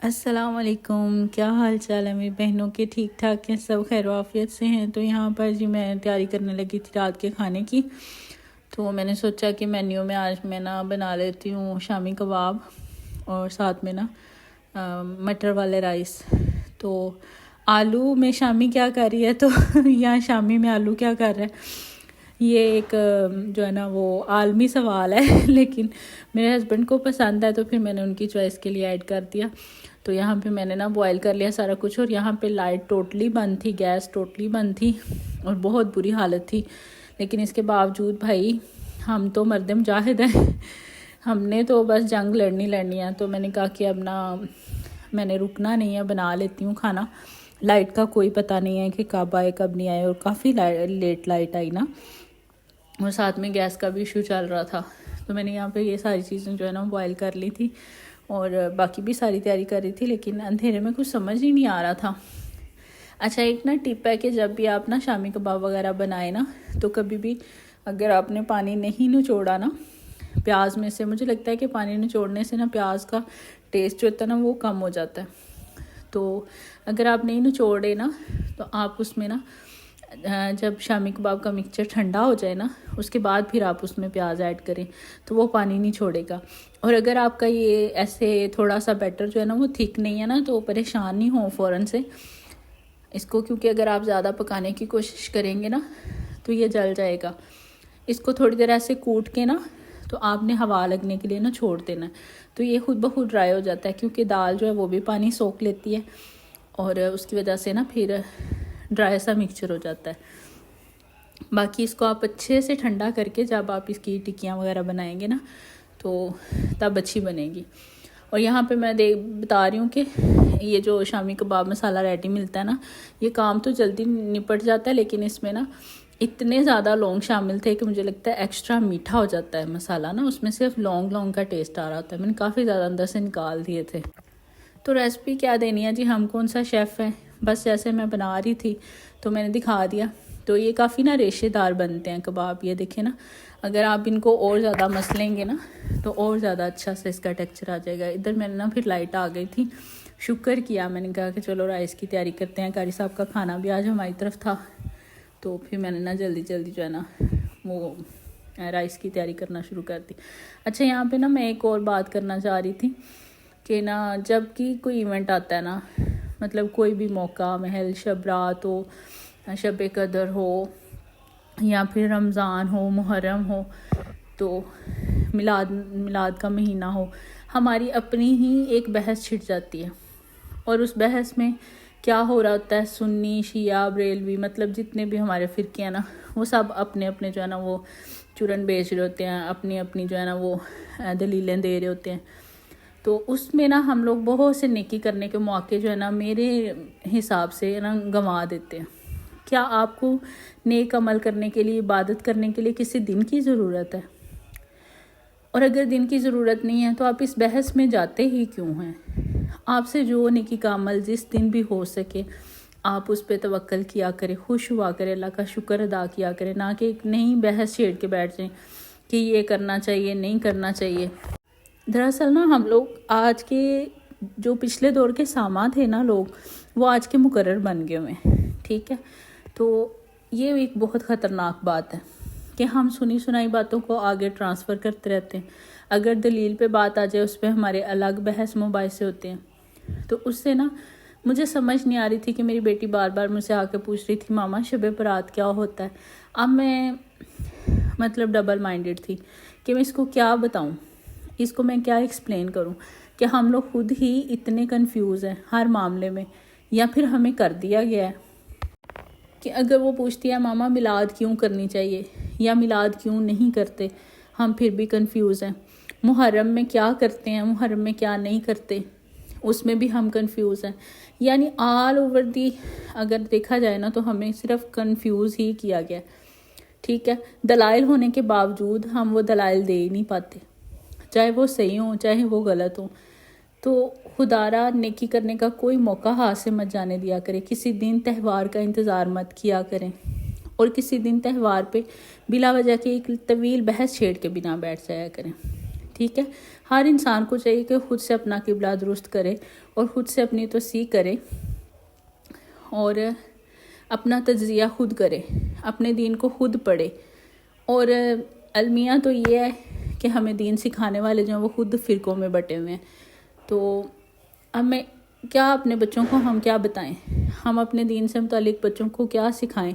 السلام علیکم، کیا حال چال ہے میری بہنوں کے؟ ٹھیک ٹھاک ہیں سب؟ خیر و عافیت سے ہیں؟ تو یہاں پر جی میں تیاری کرنے لگی تھی رات کے کھانے کی، تو میں نے سوچا کہ مینیو میں آج میں بنا لیتی ہوں شامی کباب اور ساتھ میں مٹر والے رائس۔ تو آلو میں شامی کیا کر رہی ہے تو یہاں شامی میں آلو کیا کر رہا ہے، یہ ایک جو ہے وہ عالمی سوال ہے لیکن میرے ہسبینڈ کو پسند ہے تو پھر میں نے ان کی چوائس کے لیے ایڈ کر دیا۔ تو یہاں پہ میں نے بوائل کر لیا سارا کچھ، اور یہاں پہ لائٹ ٹوٹلی بند تھی، گیس ٹوٹلی بند تھی اور بہت بری حالت تھی، لیکن اس کے باوجود بھائی ہم تو مرد مجاہد ہیں، ہم نے تو بس جنگ لڑنی ہے۔ تو میں نے کہا کہ اب میں نے رکنا نہیں ہے، بنا لیتی ہوں کھانا۔ لائٹ کا کوئی پتہ نہیں ہے کہ کب آئے کب نہیں آئے، اور کافی لیٹ لائٹ آئی اور ساتھ میں گیس کا بھی ایشو چل رہا تھا۔ تو میں نے یہاں پہ یہ ساری چیزیں جو ہے بوائل کر لی تھی اور باقی بھی ساری تیاری کر رہی تھی، لیکن اندھیرے میں کچھ سمجھ ہی نہیں آ رہا تھا۔ اچھا ایک ٹپ ہے کہ جب بھی آپ شامی کباب وغیرہ بنائیں تو کبھی بھی اگر آپ نے پانی نہیں نچوڑا پیاز میں سے، مجھے لگتا ہے کہ پانی نچوڑنے سے پیاز کا ٹیسٹ جو ہوتا ہے وہ کم ہو جاتا ہے۔ تو اگر آپ نہیں نچوڑے تو آپ اس میں جب شامی کباب کا مکسچر ٹھنڈا ہو جائے اس کے بعد پھر آپ اس میں پیاز ایڈ کریں تو وہ پانی نہیں چھوڑے گا۔ اور اگر آپ کا یہ ایسے تھوڑا سا بیٹر جو ہے وہ تھک نہیں ہے تو پریشان نہیں ہوں فوراً سے اس کو، کیونکہ اگر آپ زیادہ پکانے کی کوشش کریں گے تو یہ جل جائے گا۔ اس کو تھوڑی دیر ایسے کوٹ کے تو آپ نے ہوا لگنے کے لیے چھوڑ دینا ہے، تو یہ خود بخود ڈرائی ہو جاتا ہے، کیونکہ دال جو ہے وہ بھی پانی سوکھ لیتی ہے اور اس کی وجہ سے پھر ڈرائی سا مکسچر ہو جاتا ہے۔ باقی اس کو آپ اچھے سے ٹھنڈا کر کے جب آپ اس کی ٹکیاں وغیرہ بنائیں گے تو تب اچھی بنے گی۔ اور یہاں پہ میں بتا رہی ہوں کہ یہ جو شامی کباب مسالہ ریڈی ملتا ہے یہ کام تو جلدی نپٹ جاتا ہے، لیکن اس میں اتنے زیادہ لونگ شامل تھے کہ مجھے لگتا ہے ایکسٹرا میٹھا ہو جاتا ہے مسالہ، اس میں صرف لونگ کا ٹیسٹ آ رہا ہوتا ہے، میں نے کافی زیادہ اندر سے نکال دیے تھے۔ تو ریسپی کیا دینی ہے جی، ہم کون سا شیف ہے، بس جیسے میں بنا رہی تھی تو میں نے دکھا دیا۔ تو یہ کافی ریشے دار بنتے ہیں کباب، یہ دیکھیں اگر آپ ان کو اور زیادہ مسلیں گے تو اور زیادہ اچھا سے اس کا ٹیکسچر آ جائے گا۔ ادھر میں نے پھر لائٹ آ گئی تھی، شکر کیا، میں نے کہا کہ چلو رائس کی تیاری کرتے ہیں، قاری صاحب کا کھانا بھی آج ہماری طرف تھا، تو پھر میں نے جلدی جو ہے وہ رائس کی تیاری کرنا شروع کر دی۔ اچھا یہاں پہ میں ایک اور بات کرنا چاہ رہی تھی کہ جب کہ کوئی ایونٹ آتا ہے مطلب کوئی بھی موقع، محل شب رات ہو، شب قدر ہو، یا پھر رمضان ہو، محرم ہو، تو میلاد کا مہینہ ہو، ہماری اپنی ہی ایک بحث چھڑ جاتی ہے، اور اس بحث میں کیا ہو رہا ہوتا ہے، سنی شیعہ بریلوی مطلب جتنے بھی ہمارے فرقے ہیں وہ سب اپنے اپنے جو ہے وہ چورن بیچ رہے ہوتے ہیں، اپنی اپنی جو ہے وہ دلیلیں دے رہے ہوتے ہیں۔ تو اس میں ہم لوگ بہت سے نیکی کرنے کے موقع جو ہے میرے حساب سے گنوا دیتے ہیں۔ کیا آپ کو نیک عمل کرنے کے لیے، عبادت کرنے کے لیے کسی دن کی ضرورت ہے؟ اور اگر دن کی ضرورت نہیں ہے تو آپ اس بحث میں جاتے ہی کیوں ہیں؟ آپ سے جو نیکی کا عمل جس دن بھی ہو سکے آپ اس پہ توکل کیا کریں، خوش ہوا کریں، اللہ کا شکر ادا کیا کریں، نہ کہ ایک نئی بحث چھیڑ کے بیٹھ جائیں کہ یہ کرنا چاہیے نہیں کرنا چاہیے۔ دراصل ہم لوگ آج کے جو پچھلے دور کے ساما تھے لوگ، وہ آج کے مقرر بن گئے ہوئے، ٹھیک ہے؟ تو یہ ایک بہت خطرناک بات ہے کہ ہم سنی سنائی باتوں کو آگے ٹرانسفر کرتے رہتے ہیں۔ اگر دلیل پہ بات آ جائے اس پہ ہمارے الگ بحث مباحثے ہوتے ہیں۔ تو اس سے مجھے سمجھ نہیں آ رہی تھی کہ میری بیٹی بار بار مجھ سے آ کے پوچھ رہی تھی ماما شب برات کیا ہوتا ہے۔ اب میں مطلب ڈبل مائنڈڈ تھی کہ میں اس کو کیا بتاؤں، اس کو میں کیا ایکسپلین کروں کہ ہم لوگ خود ہی اتنے کنفیوز ہیں ہر معاملے میں، یا پھر ہمیں کر دیا گیا ہے کہ اگر وہ پوچھتی ہے ماما میلاد کیوں کرنی چاہیے یا میلاد کیوں نہیں کرتے، ہم پھر بھی کنفیوز ہیں۔ محرم میں کیا کرتے ہیں، محرم میں کیا نہیں کرتے، اس میں بھی ہم کنفیوز ہیں۔ یعنی آل اوور دی اگر دیکھا جائے تو ہمیں صرف کنفیوز ہی کیا گیا، ٹھیک ہے؟ دلائل ہونے کے باوجود ہم وہ دلائل دے ہی نہیں پاتے، چاہے وہ صحیح ہوں چاہے وہ غلط ہوں۔ تو خدا را نیکی کرنے کا کوئی موقع ہاتھ سے مت جانے دیا کرے، کسی دن تہوار کا انتظار مت کیا کریں، اور کسی دن تہوار پہ بلا وجہ کی ایک طویل بحث چھیڑ کے بنا بیٹھ جایا کریں، ٹھیک ٹھیک ہے. ہر انسان کو چاہیے کہ خود سے اپنا قبلہ درست کرے اور خود سے اپنی توسیع کرے اور اپنا تجزیہ خود کرے، اپنے دین کو خود پڑھے. اور المیہ تو یہ ہے کہ ہمیں دین سکھانے والے جو ہیں وہ خود فرقوں میں بٹے ہوئے ہیں. تو ہمیں کیا اپنے بچوں کو ہم کیا بتائیں، ہم اپنے دین سے متعلق بچوں کو کیا سکھائیں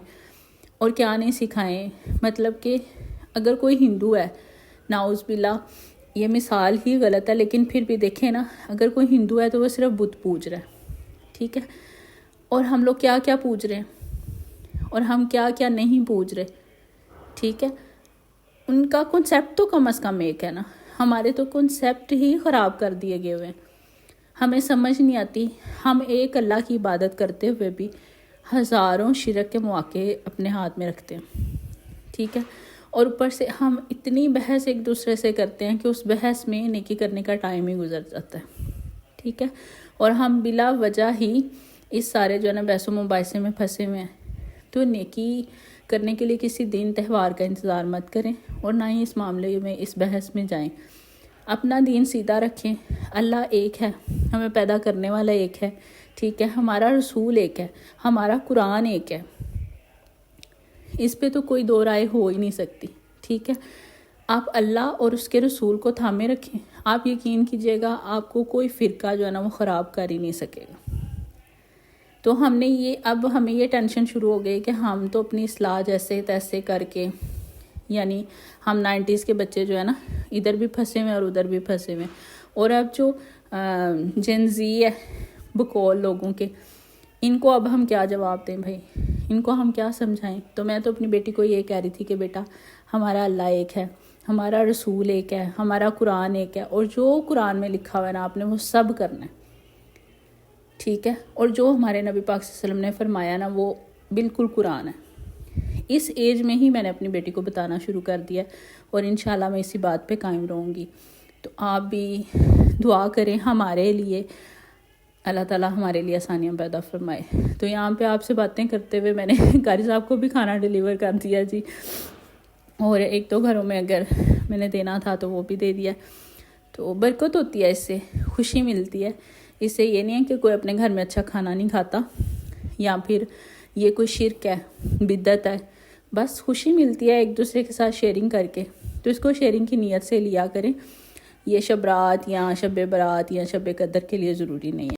اور کیا نہیں سکھائیں. مطلب کہ اگر کوئی ہندو ہے، نعوذ باللہ یہ مثال ہی غلط ہے لیکن پھر بھی دیکھیں نا، اگر کوئی ہندو ہے تو وہ صرف بت پوج رہا ہے، ٹھیک ہے. اور ہم لوگ کیا کیا پوج رہے ہیں اور ہم کیا کیا نہیں پوج رہے، ٹھیک ہے. ان کا کنسیپٹ تو کم از کم ایک ہے نا، ہمارے تو کنسیپٹ ہی خراب کر دیے گئے ہوئے ہیں. ہمیں سمجھ نہیں آتی، ہم ایک اللہ کی عبادت کرتے ہوئے بھی ہزاروں شرک کے مواقع اپنے ہاتھ میں رکھتے ہیں، ٹھیک ہے. اور اوپر سے ہم اتنی بحث ایک دوسرے سے کرتے ہیں کہ اس بحث میں نیکی کرنے کا ٹائم ہی گزر جاتا ہے، ٹھیک ہے. اور ہم بلا وجہ ہی اس سارے جو ہے نا بحث و مباحثے میں پھنسے ہوئے ہیں. تو نیکی کرنے کے لیے کسی دین تہوار کا انتظار مت کریں اور نہ ہی اس معاملے میں اس بحث میں جائیں. اپنا دین سیدھا رکھیں. اللہ ایک ہے، ہمیں پیدا کرنے والا ایک ہے، ٹھیک ہے. ہمارا رسول ایک ہے، ہمارا قرآن ایک ہے، اس پہ تو کوئی دو رائے ہو ہی نہیں سکتی، ٹھیک ہے. آپ اللہ اور اس کے رسول کو تھامے رکھیں. آپ یقین کیجئے گا آپ کو کوئی فرقہ جو ہے نا وہ خراب کر ہی نہیں سکے گا. تو ہمیں یہ ٹینشن شروع ہو گئی کہ ہم تو اپنی اصلاح جیسے تیسے کر کے، یعنی ہم 90s کے بچے جو ہے نا ادھر بھی پھنسے ہوئے اور ادھر بھی پھنسے ہوئے. اور اب جو جن زی ہے بقول لوگوں کے، ان کو اب ہم کیا جواب دیں بھائی، ان کو ہم کیا سمجھائیں. تو میں تو اپنی بیٹی کو یہ کہہ رہی تھی کہ بیٹا ہمارا اللہ ایک ہے، ہمارا رسول ایک ہے، ہمارا قرآن ایک ہے، اور جو قرآن میں لکھا ہوا ہے نا آپ نے وہ سب کرنا ہے، ٹھیک ہے. اور جو ہمارے نبی پاک صلی اللہ علیہ وسلم نے فرمایا نا وہ بالکل قرآن ہے. اس ایج میں ہی میں نے اپنی بیٹی کو بتانا شروع کر دیا اور انشاءاللہ میں اسی بات پہ قائم رہوں گی. تو آپ بھی دعا کریں ہمارے لیے، اللہ تعالیٰ ہمارے لیے آسانیاں پیدا فرمائے. تو یہاں پہ آپ سے باتیں کرتے ہوئے میں نے قاری صاحب کو بھی کھانا ڈیلیور کر دیا جی، اور ایک دو گھروں میں اگر میں نے دینا تھا تو وہ بھی دے دیا. تو برکت ہوتی ہے، اس سے خوشی ملتی ہے. اس سے یہ نہیں ہے کہ کوئی اپنے گھر میں اچھا کھانا نہیں کھاتا یا پھر یہ کوئی شرک ہے، بدعت ہے. بس خوشی ملتی ہے ایک دوسرے کے ساتھ شیئرنگ کر کے. تو اس کو شیئرنگ کی نیت سے لیا کریں. یہ شب رات یا شب برات یا شب قدر کے لیے ضروری نہیں ہے.